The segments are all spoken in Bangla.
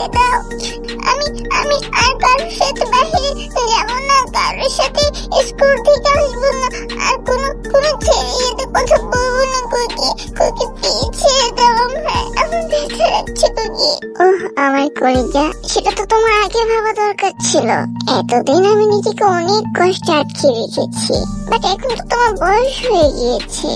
ছেড়ে দাও। আমি আমি আর কারোর সাথে বাইরে যাবো না, কারোর সাথে স্কুল থেকে আসবো না, আর কোনো ছেলের কথা বলবো না। কুকি কুকি প্লিজ ছেড়ে দাও, আমার ব্যথা লাগছে কুকি। ওহ আমার কলিজা, সেটা তো তোমার আগে ভাবা দরকার ছিল। এতদিন আমি নিজেকে অনেক কষ্ট আটকে রেখেছি, বাট এখন তো তোমার বয়স হয়ে গিয়েছে।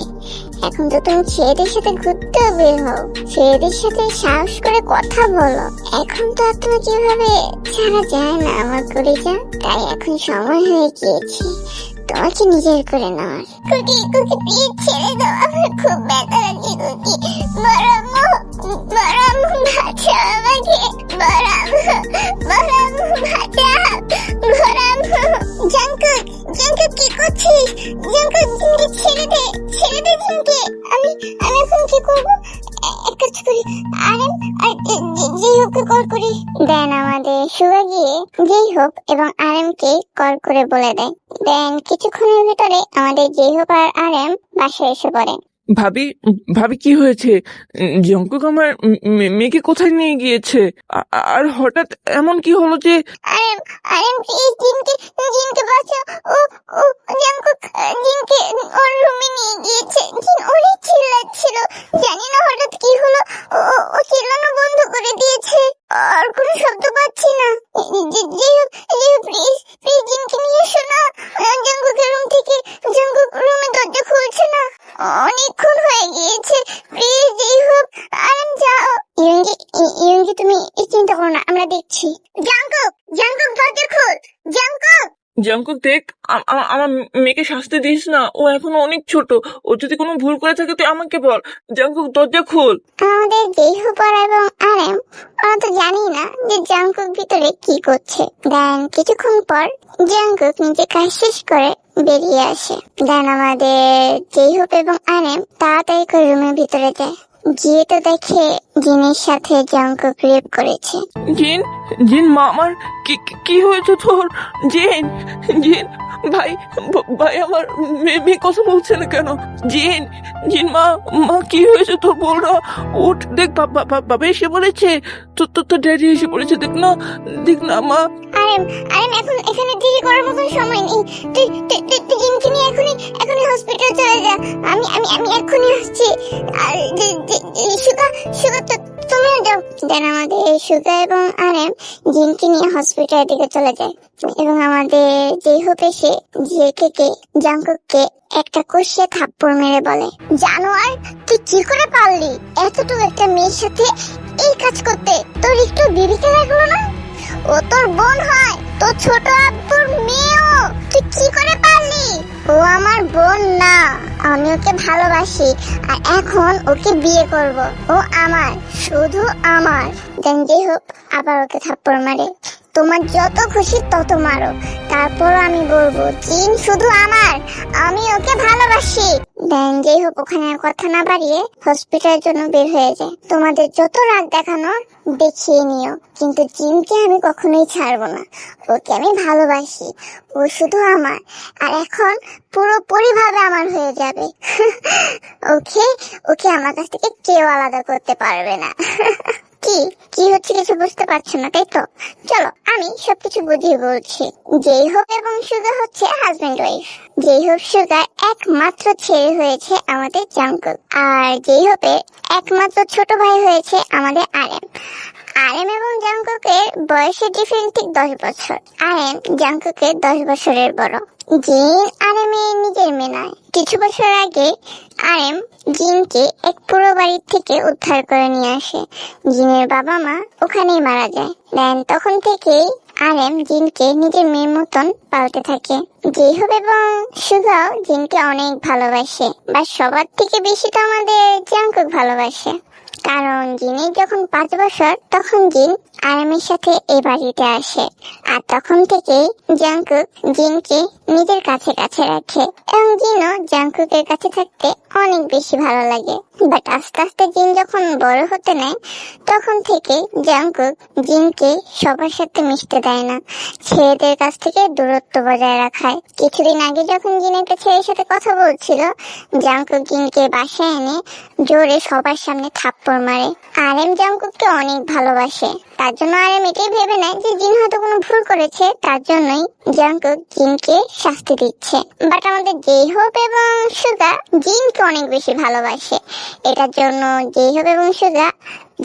এখন তো তুমি ছেলেদের সাথে ঘুরতে বের হও, ছেলেদের সাথে সাহস করে কথা বলো। এখন তো আর তোমাকে এভাবে ছাড়া যায় না আমার কলিজা, তাই এখন সময় হয়ে গিয়েছে তোমাকে নিজের করে নেওয়ার। কুকি কুকি প্লিজ ছেড়ে দাও, আমার খুব ব্যথা লাগছে কুকি। বড়াম্মু বড়াম্মু বাঁচাও আমাকে, বড়াম্মু বড়াম্মু বাঁচাও, বড়াম্মু। জাঙ্কুক জাঙ্কুক কি করছিস? জাঙ্কুক জিনকে ছেড়ে দে, ছেড়ে দে জিনকে। আমি এখন কি করবো? এক কাজ করি, আরেম আর যেই হোপকে কল করি। দেন আমাদের সুগা গিয়ে যেই হোপ এবং আরেমকে কল করে বলে দেয়। দেন কিছুক্ষণের ভিতরে আমাদের যেই হোপ আর আরেম বাসায় এসে পড়ে। ভাবি ভাবি কি হয়েছে? জঙ্কুক আমার মেয়েকে কোথায় নিয়ে গিয়েছে? আর হঠাৎ এমন কি হলো যে? আরেম আরেম প্লিজ জিনকে বাঁচাও। ও ও জঙ্কুক জিনকে ওর রুমে নিয়ে গিয়েছে। জিন অনেক চিল্লাচ্ছিল, জানি না হঠাৎ কি হলো, ও চিল্লানো বন্ধ করে দিয়েছে, আর কোনো শব্দ পাচ্ছি না। প্লিজ প্লিজ জিনকে নিয়ে এসো না জঙ্কুকের রুম থেকে। জঙ্কুক রুমে দরজা খুলছে না, অনেকক্ষণ হয়ে গিয়েছে। প্লিজ যেই হোক আরাম যাও। ইয়ুঙ্গি তুমি চিন্তা করো না, আমরা দেখছি। জঙ্কুক জঙ্কুক দরজা খোল, জঙ্কুক। জঙ্কুক দেখ, আমার মেয়েকে শাস্তি দিস না, ও এখনো অনেক ছোট। ও যদি কোনো ভুল করে থাকে তুই আমাকে বল। জঙ্কুক দরজা খোল। আমাদের যেইহোপার এবং আরেম ওরা তো জানি না যে জঙ্কুক ভিতরে কি করছে। দেন কিছুক্ষণ পর জঙ্কুক নিজে কাজ শেষ করে বেরিয়ে আসে। দেন আমাদের যেইহোপ এবং আরেম তাড়াতাড়ি করে রুমের ভিতরে যায়। গিয়ে তো দেখে জিনের সাথে জঙ্কুক রেপ করেছে। জিন জিন মা আমার কি হয়েছে তোর? জিন জিন ভাই ভাই আমার মেয়ে কথা বলছে না কেন? জিন জিন মা কি হয়েছে তোর? বল না, উঠ, দেখ বাবা এসে বলেছে, তোর ড্যাডি এসে বলেছে, দেখ না মা। আরেম এখন এখানে দেরি করার মতন সময় নেই। তুই জিনকে নিয়ে এখনই হসপিটাল চলে যা। আমি এখনই আসছি। আর সুগা তুমিও যাও। দেন আমাদের সুগা এবং আরেম জিনকে নিয়ে হসপিটালের দিকে চলে যায় এবং আমাদের যেই হোপ এসে জিকে জাঙ্কুককে একটা কষিয়ে থাপ্পড় মেরে বলে, জানোয়ার তুই কি করে পারলি এতটুকু একটা মেয়ের সাথে এই কাজ করতে? তোর একটু বিবেকে লাগলো না? ও তোর বোন হয়, তোর ছোট আব্বুর মেয়েও, তুই কি করে পারলি? ও আমার বোন না, আমি ওকে ভালোবাসি আর এখন ওকে বিয়ে করব। ও আমার, শুধু আমার। দেন যেই হোক আবার ওকে থাপ্পড় মারে। তোমার যত খুশি তত মারো, তারপর আমি বলবো জিন শুধু আমার, আমি ওকে ভালোবাসি। দেন যেই হোক ওখানে আর কথা না বাড়িয়ে হসপিটালের জন্য বের হয়ে যায়। তোমাদের যত রাগ দেখানো দেখিয়ে নিও, কিন্তু জিনকে আমি কখনোই ছাড়বো না। ওকে আমি ভালোবাসি, ও শুধু আমার, আর এখন পুরোপুরি ভাবে আমার হয়ে যাবে। ওকে আমার কাছ থেকে কেউ আলাদা করতে পারবে না। কি হচ্ছে কিছু বুঝতে পারছো না তাই তো? চলো আমি সবকিছু বুঝিয়ে বলছি। যেই হোক এবং সুগা হচ্ছে হাজবেন্ড ওয়াইফ। যেই হোক সুগার একমাত্র ছেলে হয়েছে আমাদের জঙ্কুক, আর যেই হোপে একমাত্র ছোট ভাই হয়েছে আমাদের আরেম। আরেম এবং জঙ্কুকের বয়সের ডিফারেন্স ঠিক 10 বছর। আরেম জঙ্কুকের 10 বছরের বড়। জিন আরেমের নিজের মেয়ে নয়। কিছু বছর আগে আরেম জিনকে এক পুরো বাড়ির থেকে উদ্ধার করে নিয়ে আসে। জিনের বাবা মা ওখানেই মারা যায়। দেন তখন থেকেই আরেম জিনকে নিজের মেয়ের মতন পালতে থাকে। যেই হোক এবং সুগাও জিনকে অনেক ভালোবাসে, বা সবার থেকে বেশি তো আমাদের জঙ্কুক ভালোবাসে। কারণ জিনের যখন 5 বছর তখন জিন আরেমের সাথে এই বাড়িতে আসে, আর তখন থেকে জঙ্কুক জিনকে নিজের কাছে রাখে এবং জিনও জঙ্কুকের কাছে থাকতে অনেক বেশি ভালো লাগে। বাট আস্তে আস্তে জিন যখন বড় হতে নেয় তখন থেকে জঙ্কুক জিনকে সবার সাথে মিশতে দেয় না, ছেলেদের কাছ থেকে দূরত্ব বজায় রাখায়। কিছুদিন আগে যখন জিন একটা ছেলের সাথে কথা বলছিল, জঙ্কুক জিনকে বাসায় এনে জোরে সবার সামনে থাপ্পড় থাপ্পড় মারে। আরএম জাঙ্কুককে অনেক ভালোবাসে, তার জন্য আরএম এটাই ভেবে নেয় যে জিন হয়তো কোনো ভুল করেছে, তার জন্যই জাঙ্কুক জিনকে শাস্তি দিচ্ছে। বাট আমাদের জেই হোপ এবং সুগা জিনকে অনেক বেশি ভালোবাসে, এটার জন্য জেই হোপ এবং সুগা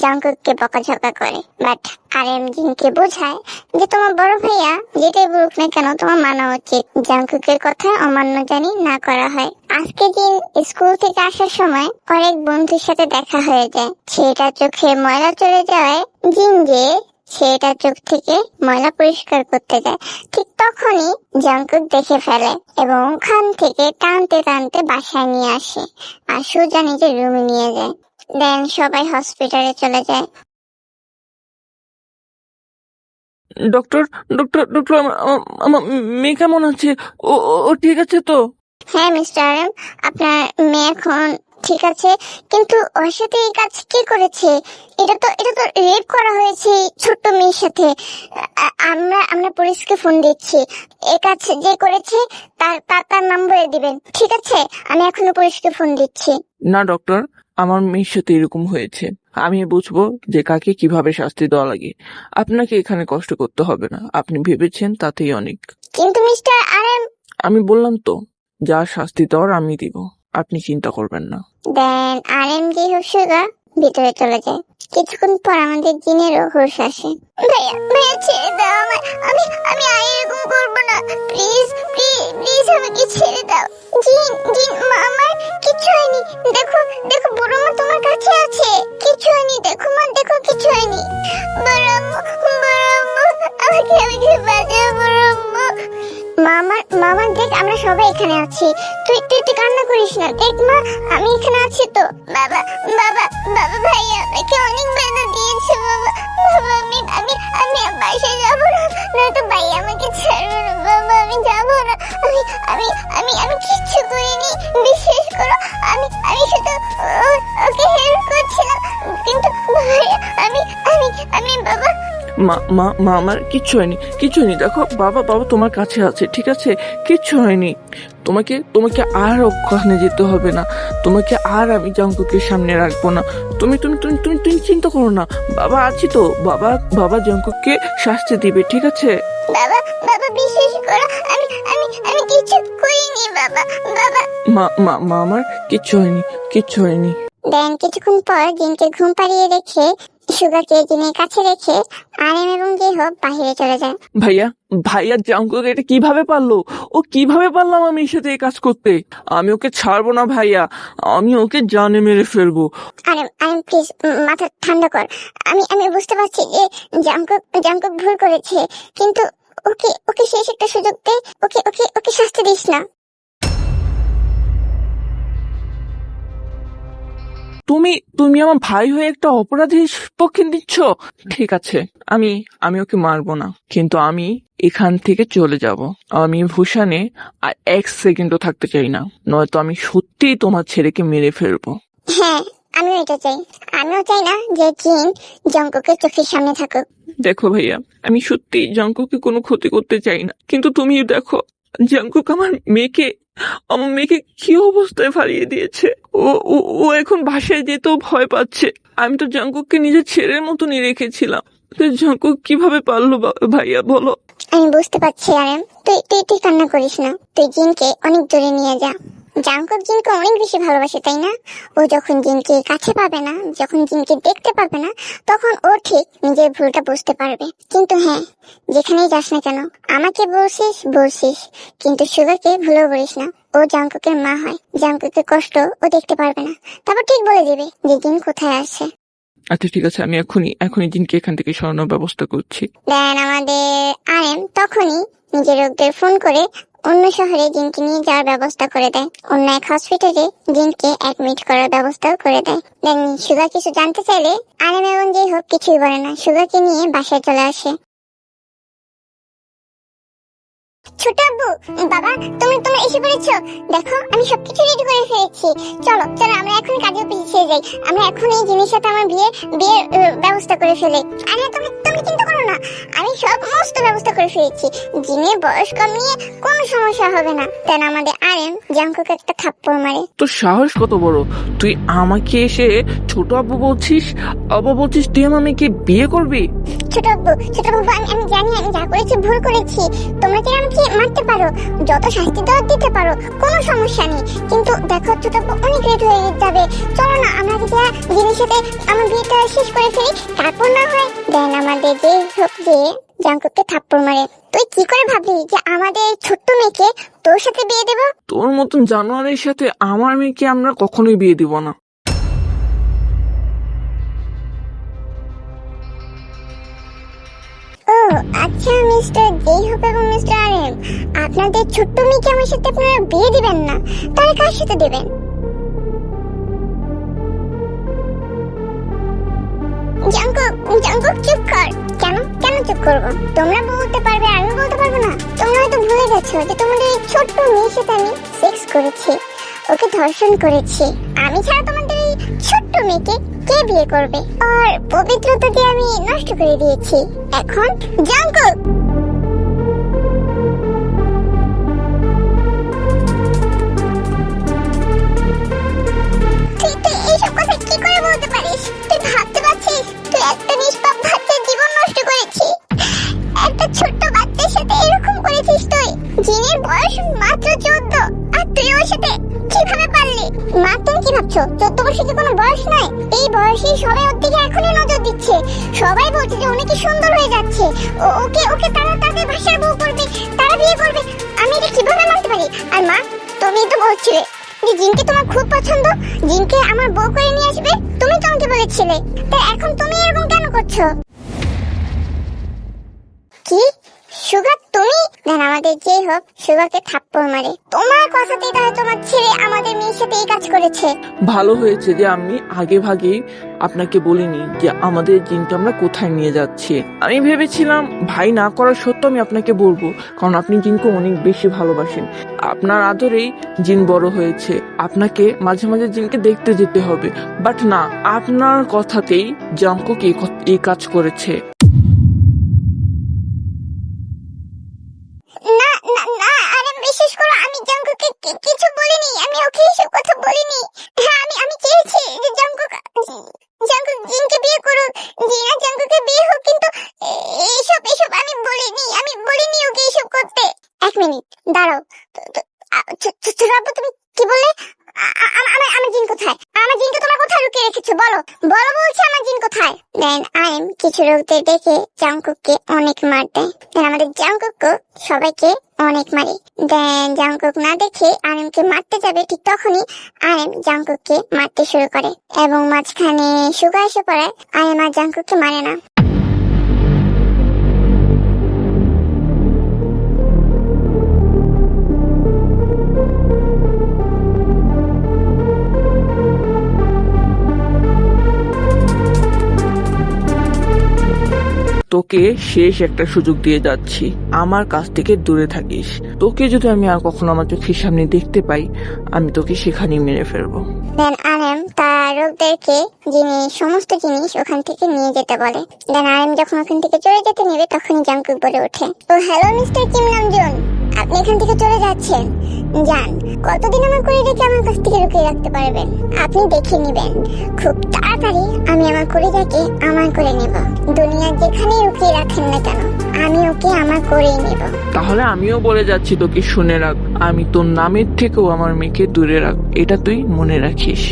জাঙ্কুককে বকাঝকা করে। বাট আরএম জিনকে বোঝায় যে তোমার বড় ভাইয়া যেটাই বলুক না কেন তোমার মানা উচিত, জাঙ্কুকের কথা অমান্য জানি না করা হয়। আজকে জিন স্কুল থেকে আসার সময় অনেক বন্ধুর সাথে দেখা হয়ে যায়। ছেলেটার চোখে ময়লা চলে যাওয়ায় জিন যে ছেলেটার চোখ থেকে ময়লা পরিষ্কার করতে যায়, ঠিক তখনই জাঙ্কুক দেখে ফেলে এবং ওখান থেকে টানতে টানতে বাসায় নিয়ে আসে আর সোজা নিজের রুমে নিয়ে যায়। দেন সবাই হসপিটালে চলে যায়। ডক্টর ডক্টর ডক্টর আমার মেয়ে কেমন আছে? ও ও ঠিক আছে তো? হ্যাঁ মিস্টার আরএম, আপনার মেয়ে এখন ঠিক আছে, কিন্তু ওর সাথে এই কাজ কে করেছে? এটা তো রেপ করা হয়েছে এই ছোট্ট মেয়ের সাথে। আমরা পুলিশকে ফোন দিচ্ছি। এই কাজ যে করেছে তার নাম বলে দিবেন, ঠিক আছে? আমি এখনো পুলিশকে ফোন দিচ্ছি। না ডক্টর, আমার মেয়ের সাথে এরকম হয়েছে, আমি বুঝবো যে কাকে কিভাবে শাস্তি দেওয়া লাগে। আপনাকে এখানে কষ্ট করতে হবে না, আপনি ভেবেছেন তাতেই অনেক। কিন্তু মিস্টার আরএম, আমি বললাম তো, যা শাস্তি দেওয়ার আমি দিব, আপনি চিন্তা করবেন না। দেন আরএম যে সুগা ভিতরে চলে যায়। কিছুক্ষণ পর আমাদের জিনেরও হুঁশ আসে। ভাইয়া ভাইয়া ছেড়ে দাও আমায়, আমি আর এরকম করবো না, প্লিজ প্লিজ প্লিজ আমাকে ছেড়ে দাও। জিন মা, আমার কিছু হয়নি, দেখো দেখো বড় মা তোমার কাছে আছে, কিছু হয়নি, দেখো মা দেখো কিছু হয়নি। বড় আম্মু আমাকে বাঁচাও বড় আম্মু। মামা দেখ আমরা সবাই এখানে আছি, তুই কান্না করিস না, দেখ মা আমি এখানে আছি তো। বাবা বাবা বাবা ভাইয়া আমাকে অনেক ব্যথা দিয়েছে বাবা। বাবা আমি বাসায় যাবো না, নয়তো ভাই আমাকে ছাড়বো না বাবা, আমি যাবো না। আমি কিচ্ছু করিনি, বিশ্বাস করো, আমি শুধু ওকে হেল্প করছিলাম, কিন্তু ভাইয়া আমি বাবা। মা আমার কিচ্ছু হয়নি, কিচ্ছু হয়নি। দেখো বাবা তোমার কাছে আছে, ঠিক আছে? কিচ্ছু হয়নি। তোমাকে আর ওখানে যেতে হবে না, তোমাকে আর আমি জাঙ্কুকের সামনে রাখবো না। তুমি চিন্তা করো না, বাবা আছি তো। বাবা জাঙ্কুককে শাস্তি দিবে, ঠিক আছে? বাবা বিশ্বাস করো, আমি কিছু করিনি বাবা। মা আমার কিচ্ছু হয়নি। দেন কিছুক্ষণ পর জিনকে ঘুম পাড়িয়ে রেখে সুগাকে জিনের কাছে রেখে আরএম এবং জেই হোপ বাহিরে চলে যায়। ভাইয়া জাঙ্কুক এটা কিভাবে পারলো? ও কিভাবে পারলো আমার মেয়ের সাথে এই কাজ করতে? আমি ওকে ছাড়বো না ভাইয়া, আমি ওকে জানে মেরে ফেলবো। আরএম প্লিজ মাথা ঠান্ডা কর। আমি বুঝতে পারছি যে জাঙ্কুক ভুল করেছে, কিন্তু ওকে শেষ একটা সুযোগ দে, ওকে শাস্তি দিস না। তুমি আমার ভাই হয়ে একটা অপরাধীর পক্ষে দিচ্ছ? ঠিক আছে, আমি ওকে মারবো না, কিন্তু আমি এখান থেকে চলে যাব। আমি ভুশানে আর 1 সেকেন্ডও থাকতে চাই না, নয়তো আমি সত্যিই তোমার ছেলেকে মেরে ফেলবো। হ্যাঁ আমিও এটা চাই, আমিও চাই না যে জিন জাঙ্কুকের চোখের সামনে থাকুক। দেখো ভাইয়া, আমি সত্যি জাঙ্কুকে কোনো ক্ষতি করতে চাই না, কিন্তু তুমি দেখো জাঙ্কুক আমার মেয়েকে কি অবস্থায় ফারিয়ে দিয়েছে। ও এখন বাসায় যেতেও ভয় পাচ্ছে। আমি তো জাঙ্কুককে নিজের ছেলের মতনই রেখেছিলাম, জাঙ্কুক কিভাবে পারলো ভাইয়া বলো? আমি বুঝতে পারছি আরএম, তুই কান্না করিস না, তুই জিনকে অনেক দূরে নিয়ে যা। জাঙ্কুক জিনকে অনেক বেশি ভালোবাসে তাই না? ও যখন জিনকে কাছে পাবে না, যখন জিনকে দেখতে পাবে না, তখন ও ঠিক নিজের ভুলটা বুঝতে পারবে। কিন্তু হ্যাঁ, যেখানেই যাস না কেন আমাকে বলছিস, কিন্তু সুগাকে ভুলেও বলিস না। ও জাঙ্কুকের মা হয়, জাঙ্কুকের কষ্ট ও দেখতে পারবে না, তারপর ঠিক বলে দিবে যে জিন কোথায় আছে। আচ্ছা ঠিক আছে, আমি এখনই জিনকে এখান থেকে সরানোর ব্যবস্থা করছি। দেন আমাদের আরএম তখনই নিজের লোকদের ফোন করে অন্য শহরে জিনকে নিয়ে যাওয়ার ব্যবস্থা করে দেয়। অন্য এক হসপিটালে জিনকে অ্যাডমিট করার ব্যবস্থাও করে দেয়। দেন সুগা কিছু জানতে চাইলে আরএম এবং জেই হোপ কিছুই বলে না, সুগাকে নিয়ে বাসায় চলে আসে। ছোট আব্বু, বাবা তুমি এসে পড়েছো, দেখো আমি সবকিছু রেডি করে ফেলেছি। চলো আমরা এখন কাজে পিছিয়ে যাই, আমরা এখন এই জিনিস সাথে আমার বিয়ের ব্যবস্থা করে ফেলি। আরে তুমি চিন্তা করো না, আমি সমস্ত ব্যবস্থা করে ফেলেছি, জিনের বয়স কম নিয়ে কোনো সমস্যা হবে না। দেন আমাদের আরেম জাঙ্কুক একটা থাপ্পড় মারে। তোর সাহস কত বড়, তুই আমাকে এসে ছোট আব্বু বলছিস? আব্বু বলছিস তুই আমাকে বিয়ে করবি? ছোট আব্বু আমি জানি আমি যা করেছি ভুল করেছি। তোমরা কি আমাকে মারতে পারো, যত শাস্তি দেওয়ার দিতে পারো, কোনো সমস্যা নেই। কিন্তু দেখো ছোট আব্বু অনেক লেট হয়ে যাবে, চলো না আমরা যা জিনের সাথে আমার বিয়েটা শেষ করে ফেলি, তারপর না হয় দেন আমাদের যে হোক যে জাঙ্কুককে থাপ্পড় মারে। তুই কি করে ভাবলি যে আমাদের ছোট্ট মেয়েকে তোর সাথে বিয়ে দেবো? তোর মতন জানোয়ারের সাথে আমার মেয়েকে আমরা কখনোই বিয়ে দিব না। ও আচ্ছা মিস্টার যেই হোক এবং মিস্টার আরেম, আপনাদের ছোট্ট মেয়েকে আমার সাথে আপনারা বিয়ে দিবেন না, তাহলে কার সাথে দেবেন? জাঙ্কুক চুপ কর। কেন চুপ করবো? তোমরা বলতে পারবে, আমি বলতে পারবো না? তোমরা হয়তো ভুলে গেছো যে তোমাদের এই ছোট্ট মেয়ের সাথে আমি সেক্স করেছি, ওকে ধর্ষণ করেছি। আমি ছাড়া তোমাদের এই ছোট্ট মেয়েকে কে বিয়ে করবে? আর পবিত্রতা দিয়ে আমি নষ্ট করে দিয়েছি। এখন জাঙ্কুক তুই এইসব কথা কি করে বলতে পারিস? তুই ভাবতে পারছিস তুই একটা নিষ্পাপ বাচ্চার জীবন নষ্ট করেছিস? একটা ছোট্ট বাচ্চার সাথে এরকম করেছিস তুই? জিনের বয়স মাত্র 14, আর তুই ওর সাথে কিভাবে পারলি? মা তুমি কি ভাবছো 14 বছর কি কোনো বয়স নয়? এই বয়সে সবাই ওর দিকে এখনই নজর দিচ্ছে, সবাই বলছে যে অনেক সুন্দর হয়ে যাচ্ছে, ওকে তারা তাদের ভাষার বউ করবে, তারা বিয়ে করবে। আমি এটা কিভাবে মানতে পারি? আর মা তুমি তো বলছিলে যে জিনকে তোমার খুব পছন্দ, জিনকে আমার বউ করে নিয়ে আসবে, তুমি তো আমাকে বলেছিলে, তাই এখন তুমি এরকম কেন করছো? কি সুগা তুমি? দেন আমাদের যে হোক সুগাকে থাপ্পড় মারে। তোমার কথাতেই তাহলে তোমার ছেলে আমাদের মেয়ের সাথে এই কাজ করেছে। ভালো হয়েছে যে আমি আগে ভাগেই আপনাকে বলিনি যে আমাদের জিনটা আমরা কোথায় নিয়ে যাচ্ছি। আমি ভেবেছিলাম ভাই না করার সত্ত্বেও আমি আপনাকে বলবো, কারণ আপনি জিনকে অনেক বেশি ভালোবাসেন। আপনার আদরেই জিন বড় হয়েছে, আপনাকে মাঝে মাঝে জিনকে দেখতে যেতে হবে। বাট না, আপনার কথাতেই জাঙ্কুক এই কাজ করেছে। না না না আরে বিশ্বাস করো, আমি জাঙ্কুকে কিছু বলিনি, আমি ওকে এসব কথা বলিনি। হ্যাঁ আমি চেয়েছি যে জাঙ্কুক জিনকে বিয়ে করুক, জিন আর জাঙ্কুকে বিয়ে হোক, কিন্তু এসব আমি বলিনি ওকে এসব করতে। এক মিনিট দাঁড়াও, ছোট তুমি কি বললে? আমার জিন কোথায়? আমার জিনকে তোমরা কোথায় লুকিয়ে রেখেছো? বলো বলছে আমার জিন কোথায়? দেন আইম কিছু লোকদের দেখে জাঙ্কুককে অনেক মার দেয়। দেন আমাদের জাঙ্কুককে সবাইকে অনেক মারে। দেন জাঙ্কুক না দেখে আরেমকে মারতে যাবে, ঠিক তখনই আরেম জাঙ্কুককে মারতে শুরু করে এবং মাঝখানে সুগা এসে পড়ায়। আরেম আর জাঙ্কুককে মারে না। তোকে শেষ একটা সুযোগ দিয়ে যাচ্ছি, আমার কাছ থেকে দূরে থাকিস। তোকে যদি আমি আর কখনো আমার চোখের সামনে দেখতে পাই, আমি তোকে সেখানেই মেরে ফেলবো। দেন আরেম তার লোকদেরকে সমস্ত জিনিস ওখান থেকে নিয়ে যেতে বলে। দেন আরেম যখন ওখান থেকে চলে যেতে নেবে, তখনই জাঙ্কুক বলে ওঠে, ও হ্যালো মিস্টার কিম নামজুন, আপনি এখান থেকে চলে যাচ্ছেন? যান, কতদিন আমার করে রেখে আমার কাছ থেকে লুকিয়ে রাখতে পারবেন? আপনি দেখে নিবেন, খুব তাড়াতাড়ি আমি আমার কলিজাকে আমার করে নেব। দুনিয়ার যেখানে লুকিয়ে রাখেন না কেন, আমি ওকে আমার করেই নেব। তাহলে আমিও বলে যাচ্ছি, তোকে শুনে রাখ, আমি তোর নামের থেকেও আমার মেয়েকে দূরে রাখ, এটা তুই মনে রাখিস।